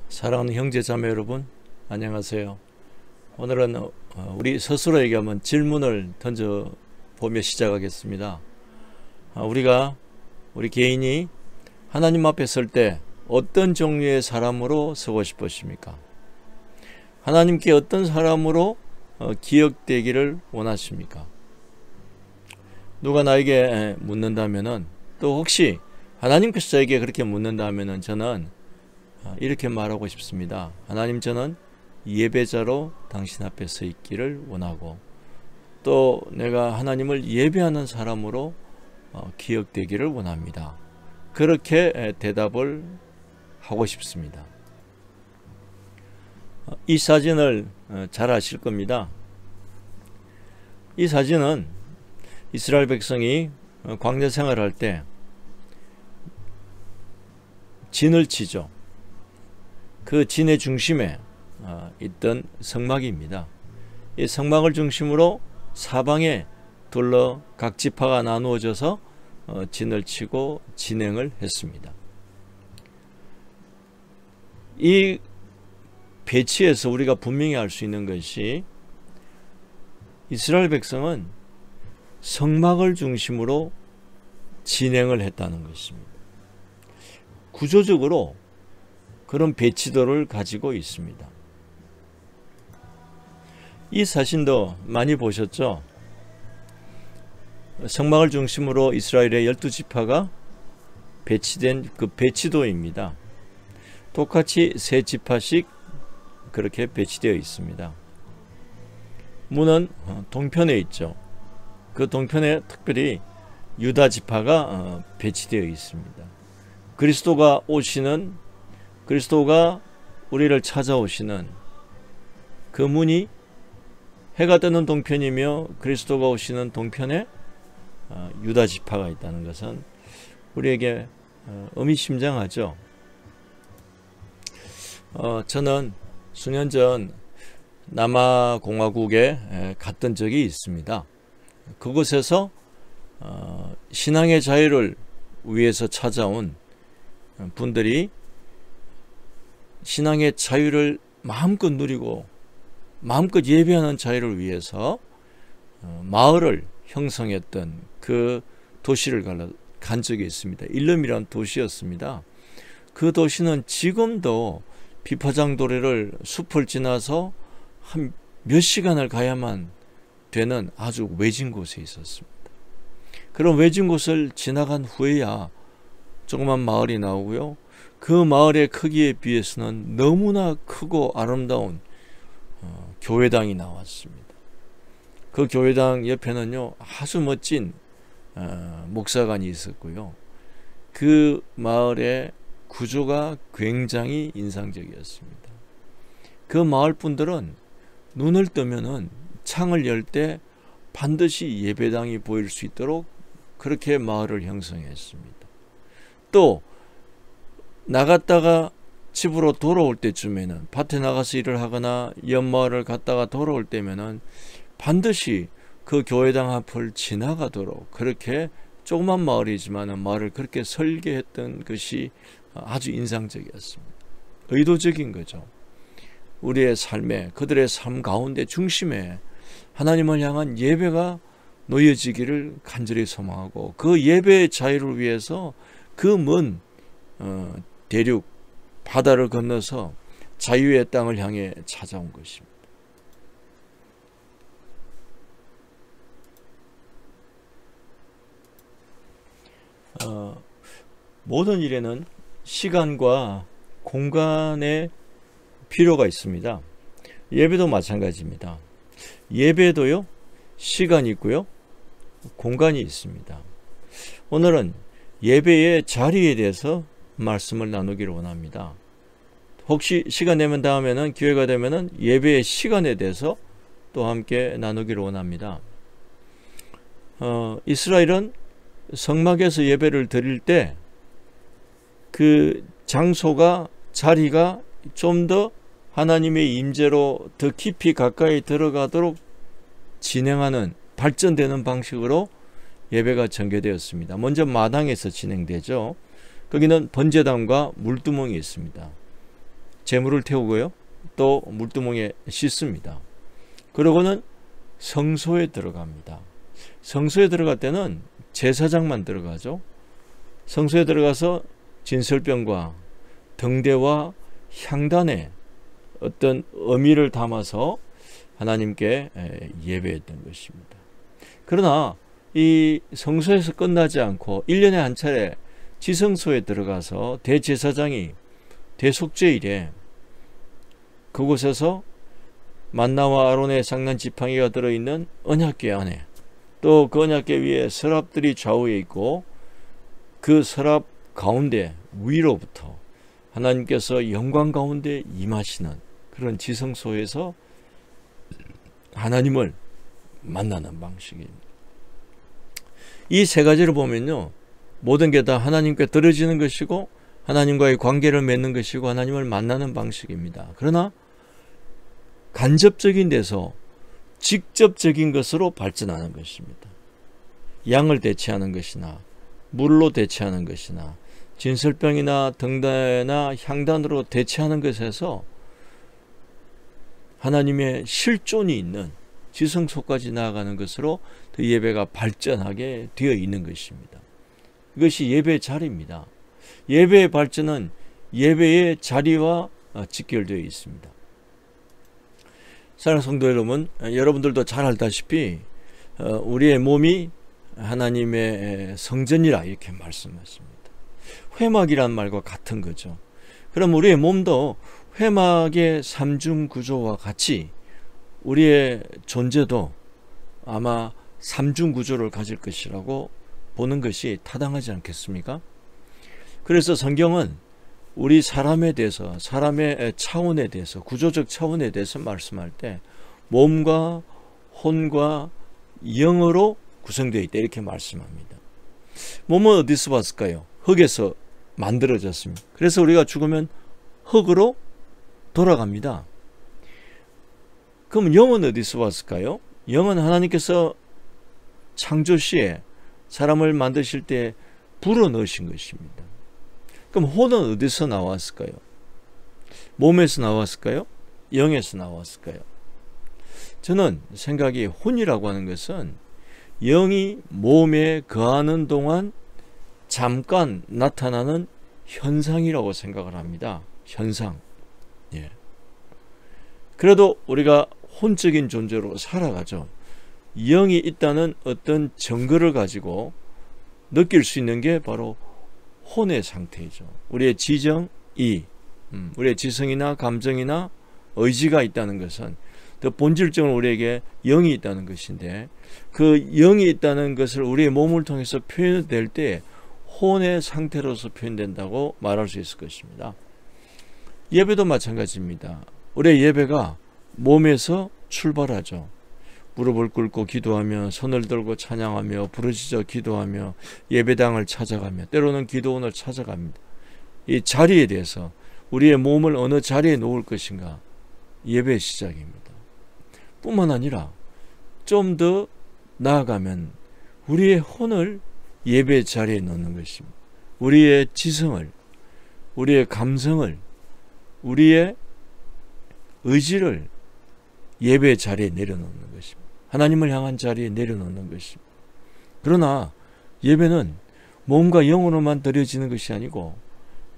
사랑하는 형제 자매 여러분, 안녕하세요. 오늘은 우리 스스로에게 한번 질문을 던져보며 시작하겠습니다. 우리 개인이 하나님 앞에 설 때 어떤 종류의 사람으로 서고 싶으십니까? 하나님께 어떤 사람으로 기억되기를 원하십니까? 누가 나에게 묻는다면은, 또 혹시 하나님께서 저에게 그렇게 묻는다면은 저는 이렇게 말하고 싶습니다. 하나님, 저는 예배자로 당신 앞에 서 있기를 원하고, 또 내가 하나님을 예배하는 사람으로 기억되기를 원합니다. 그렇게 대답을 하고 싶습니다. 이 사진을 잘 아실 겁니다. 이 사진은 이스라엘 백성이 광야 생활할 때 진을 치죠. 그 진의 중심에 있던 성막입니다. 이 성막을 중심으로 사방에 둘러 각 지파가 나누어져서 진을 치고 진행을 했습니다. 이 배치에서 우리가 분명히 알 수 있는 것이, 이스라엘 백성은 성막을 중심으로 진행을 했다는 것입니다. 구조적으로 그런 배치도를 가지고 있습니다. 이 사진도 많이 보셨죠? 성막을 중심으로 이스라엘의 12지파가 배치된 그 배치도입니다. 똑같이 3지파씩 그렇게 배치되어 있습니다. 문은 동편에 있죠. 그 동편에 특별히 유다 지파가 배치되어 있습니다. 그리스도가 우리를 찾아오시는 그 문이 해가 뜨는 동편이며, 그리스도가 오시는 동편에 유다 지파가 있다는 것은 우리에게 의미심장하죠. 저는 수년 전 남아공화국에 갔던 적이 있습니다. 그곳에서 신앙의 자유를 위해서 찾아온 분들이 신앙의 자유를 마음껏 누리고 마음껏 예배하는 자유를 위해서 마을을 형성했던 그 도시를 간 적이 있습니다. 일름이라는 도시였습니다. 그 도시는 지금도 비파장도래를 숲을 지나서 한 몇 시간을 가야만 되는 아주 외진 곳에 있었습니다. 그런 외진 곳을 지나간 후에야 조그만 마을이 나오고요. 그 마을의 크기에 비해서는 너무나 크고 아름다운 교회당이 나왔습니다. 그 교회당 옆에는요, 아주 멋진 목사관이 있었고요. 그 마을의 구조가 굉장히 인상적이었습니다. 그 마을 분들은 눈을 뜨면은 창을 열 때 반드시 예배당이 보일 수 있도록 그렇게 마을을 형성했습니다. 또 나갔다가 집으로 돌아올 때쯤에는, 밭에 나가서 일을 하거나 연마을을 갔다가 돌아올 때면은 반드시 그 교회당 앞을 지나가도록, 그렇게 조그만 마을이지만 마을을 그렇게 설계했던 것이 아주 인상적이었습니다. 의도적인 거죠. 우리의 삶에, 그들의 삶 가운데 중심에 하나님을 향한 예배가 놓여지기를 간절히 소망하고, 그 예배의 자유를 위해서 그 먼 대륙 바다를 건너서 자유의 땅을 향해 찾아온 것입니다. 모든 일에는 시간과 공간의 필요가 있습니다. 예배도 마찬가지입니다. 예배도요, 시간이 있고요, 공간이 있습니다. 오늘은 예배의 자리에 대해서 말씀을 나누기를 원합니다. 혹시 시간 되면 다음에는, 기회가 되면은 예배의 시간에 대해서 또 함께 나누기를 원합니다. 이스라엘은 성막에서 예배를 드릴 때 그 장소가, 자리가 좀 더 하나님의 임재로 더 깊이 가까이 들어가도록 진행하는, 발전되는 방식으로 예배가 전개되었습니다. 먼저 마당에서 진행되죠. 거기는 번제단과 물두멍이 있습니다. 제물을 태우고요. 또 물두멍에 씻습니다. 그러고는 성소에 들어갑니다. 성소에 들어갈 때는 제사장만 들어가죠. 성소에 들어가서 진설병과 등대와 향단에 어떤 의미를 담아서 하나님께 예배했던 것입니다. 그러나 이 성소에서 끝나지 않고 1년에 한 차례 지성소에 들어가서 대제사장이 대속죄일에 그곳에서 만나와 아론의 장난 지팡이가 들어있는 언약궤 안에, 또 그 언약궤 위에 서랍들이 좌우에 있고 그 서랍 가운데 위로부터 하나님께서 영광 가운데 임하시는 그런 지성소에서 하나님을 만나는 방식입니다. 이 세 가지를 보면요, 모든 게 다 하나님께 드려지는 것이고 하나님과의 관계를 맺는 것이고 하나님을 만나는 방식입니다. 그러나 간접적인 데서 직접적인 것으로 발전하는 것입니다. 양을 대체하는 것이나 물로 대체하는 것이나 진설병이나 등대나 향단으로 대체하는 것에서 하나님의 실존이 있는 지성소까지 나아가는 것으로 그 예배가 발전하게 되어 있는 것입니다. 이것이 예배의 자리입니다. 예배의 발전은 예배의 자리와 직결되어 있습니다. 사랑하는 성도 여러분, 여러분들도 잘 알다시피 우리의 몸이 하나님의 성전이라 이렇게 말씀하십니다. 회막이란 말과 같은 거죠. 그럼 우리의 몸도 회막의 삼중 구조와 같이 우리의 존재도 아마 삼중 구조를 가질 것이라고 보는 것이 타당하지 않겠습니까? 그래서 성경은 우리 사람에 대해서, 사람의 차원에 대해서, 구조적 차원에 대해서 말씀할 때 몸과 혼과 영으로 구성되어 있다 이렇게 말씀합니다. 몸은 어디서 왔을까요? 흙에서 만들어졌습니다. 그래서 우리가 죽으면 흙으로 돌아갑니다. 그럼 영은 어디서 왔을까요? 영은 하나님께서 창조 시에 사람을 만드실 때 불어 넣으신 것입니다. 그럼 혼은 어디서 나왔을까요? 몸에서 나왔을까요? 영에서 나왔을까요? 저는 생각이 혼이라고 하는 것은 영이 몸에 거하는 동안 잠깐 나타나는 현상이라고 생각을 합니다. 현상. 예. 그래도 우리가 혼적인 존재로 살아가죠. 영이 있다는 어떤 증거를 가지고 느낄 수 있는 게 바로 혼의 상태이죠. 우리의 지정이, 우리의 지성이나 감정이나 의지가 있다는 것은 더 본질적으로 우리에게 영이 있다는 것인데, 그 영이 있다는 것을 우리의 몸을 통해서 표현될 때 혼의 상태로서 표현된다고 말할 수 있을 것입니다. 예배도 마찬가지입니다. 우리의 예배가 몸에서 출발하죠. 무릎을 꿇고 기도하며 손을 들고 찬양하며 부르짖어 기도하며 예배당을 찾아가며 때로는 기도원을 찾아갑니다. 이 자리에 대해서 우리의 몸을 어느 자리에 놓을 것인가, 예배의 시작입니다. 뿐만 아니라 좀 더 나아가면 우리의 혼을 예배 자리에 놓는 것입니다. 우리의 지성을, 우리의 감성을, 우리의 의지를 예배 자리에 내려놓는 것입니다. 하나님을 향한 자리에 내려놓는 것입니다. 그러나 예배는 몸과 영으로만 드려지는 것이 아니고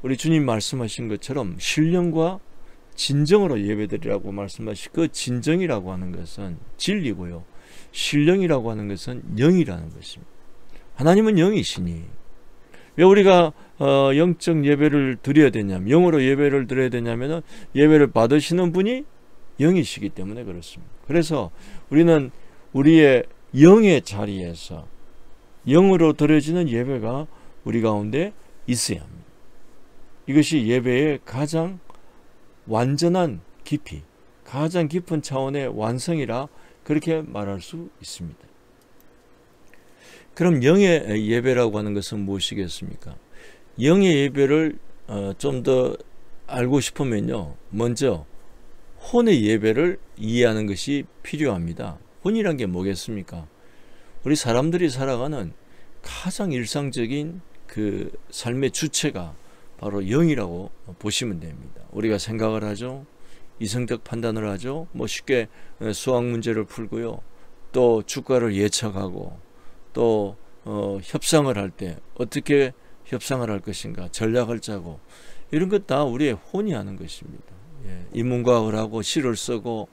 우리 주님 말씀하신 것처럼 신령과 진정으로 예배드리라고 말씀하신 그 진정이라고 하는 것은 진리고요. 신령이라고 하는 것은 영이라는 것입니다. 하나님은 영이시니 왜 우리가 영적 예배를 드려야 되냐면, 영으로 예배를 드려야 되냐면 예배를 받으시는 분이 영이시기 때문에 그렇습니다. 그래서 우리는 우리의 영의 자리에서 영으로 드려지는 예배가 우리 가운데 있어야 합니다. 이것이 예배의 가장 완전한 깊이, 가장 깊은 차원의 완성이라 그렇게 말할 수 있습니다. 그럼 영의 예배라고 하는 것은 무엇이겠습니까? 영의 예배를 좀 더 알고 싶으면요, 먼저 혼의 예배를 이해하는 것이 필요합니다. 혼이란 게 뭐겠습니까? 우리 사람들이 살아가는 가장 일상적인 그 삶의 주체가 바로 영이라고 보시면 됩니다. 우리가 생각을 하죠. 이성적 판단을 하죠. 뭐 쉽게 수학 문제를 풀고요. 또 주가를 예측하고 또 협상을 할 때 어떻게 협상을 할 것인가 전략을 짜고 이런 것 다 우리의 혼이 하는 것입니다. 예, 인문과학을 하고 시를 쓰고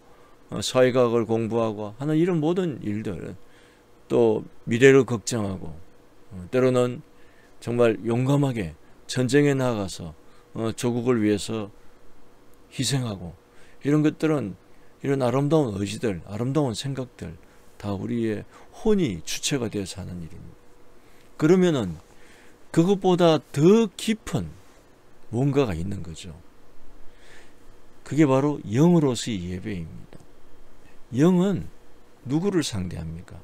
사회과학을 공부하고 하는 이런 모든 일들 또 미래를 걱정하고 때로는 정말 용감하게 전쟁에 나가서 조국을 위해서 희생하고 이런 것들은 이런 아름다운 의지들 아름다운 생각들 다 우리의 혼이 주체가 되어서 하는 일입니다. 그러면은 그것보다 더 깊은 뭔가가 있는 거죠. 그게 바로 영으로서의 예배입니다. 영은 누구를 상대합니까?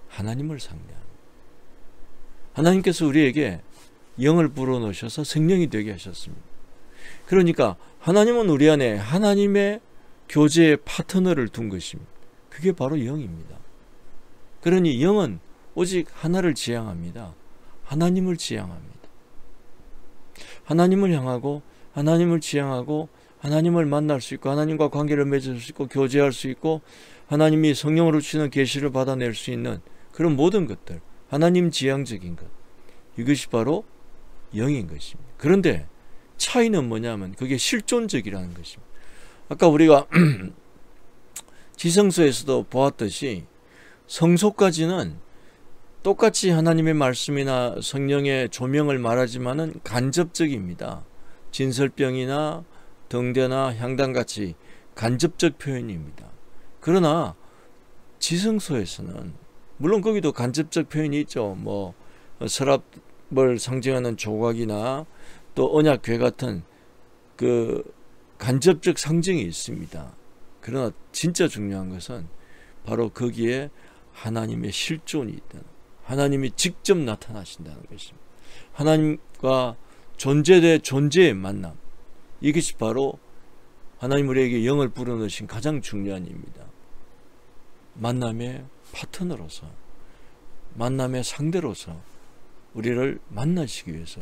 하나님을 상대합니다. 하나님께서 우리에게 영을 불어넣으셔서 성령이 되게 하셨습니다. 그러니까 하나님은 우리 안에 하나님의 교제의 파트너를 둔 것입니다. 그게 바로 영입니다. 그러니 영은 오직 하나를 지향합니다. 하나님을 지향합니다. 하나님을 향하고 하나님을 지향하고 하나님을 만날 수 있고 하나님과 관계를 맺을 수 있고 교제할 수 있고 하나님이 성령으로 주시는 계시를 받아낼 수 있는 그런 모든 것들 하나님 지향적인 것 이것이 바로 영인 것입니다. 그런데 차이는 뭐냐면 그게 실존적이라는 것입니다. 아까 우리가 지성서에서도 보았듯이 성소까지는 똑같이 하나님의 말씀이나 성령의 조명을 말하지만은 간접적입니다. 진설병이나 등대나 향단같이 간접적 표현입니다. 그러나 지성소에서는 물론 거기도 간접적 표현이 있죠. 뭐 서랍을 상징하는 조각이나 또 언약궤 같은 그 간접적 상징이 있습니다. 그러나 진짜 중요한 것은 바로 거기에 하나님의 실존이 있다는 하나님이 직접 나타나신다는 것입니다. 하나님과 존재 대 존재의 만남 이것이 바로 하나님 우리에게 영을 불어넣으신 가장 중요한 일입니다. 만남의 파트너로서 만남의 상대로서 우리를 만나시기 위해서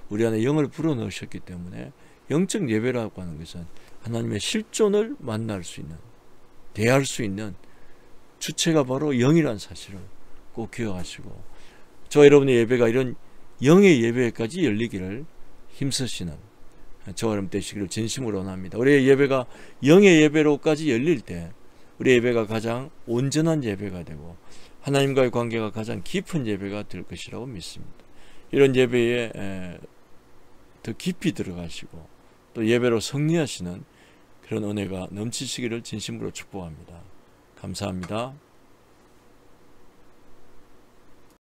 우리 안에 영을 불어넣으셨기 때문에 영적 예배라고 하는 것은 하나님의 실존을 만날 수 있는 대할 수 있는 주체가 바로 영이라는 사실을 꼭 기억하시고 저와 여러분의 예배가 이런 영의 예배까지 열리기를 힘쓰시는 저와 여러분 되시기를 진심으로 원합니다. 우리의 예배가 영의 예배로까지 열릴 때 우리의 예배가 가장 온전한 예배가 되고 하나님과의 관계가 가장 깊은 예배가 될 것이라고 믿습니다. 이런 예배에 더 깊이 들어가시고 또 예배로 승리하시는 그런 은혜가 넘치시기를 진심으로 축복합니다. 감사합니다.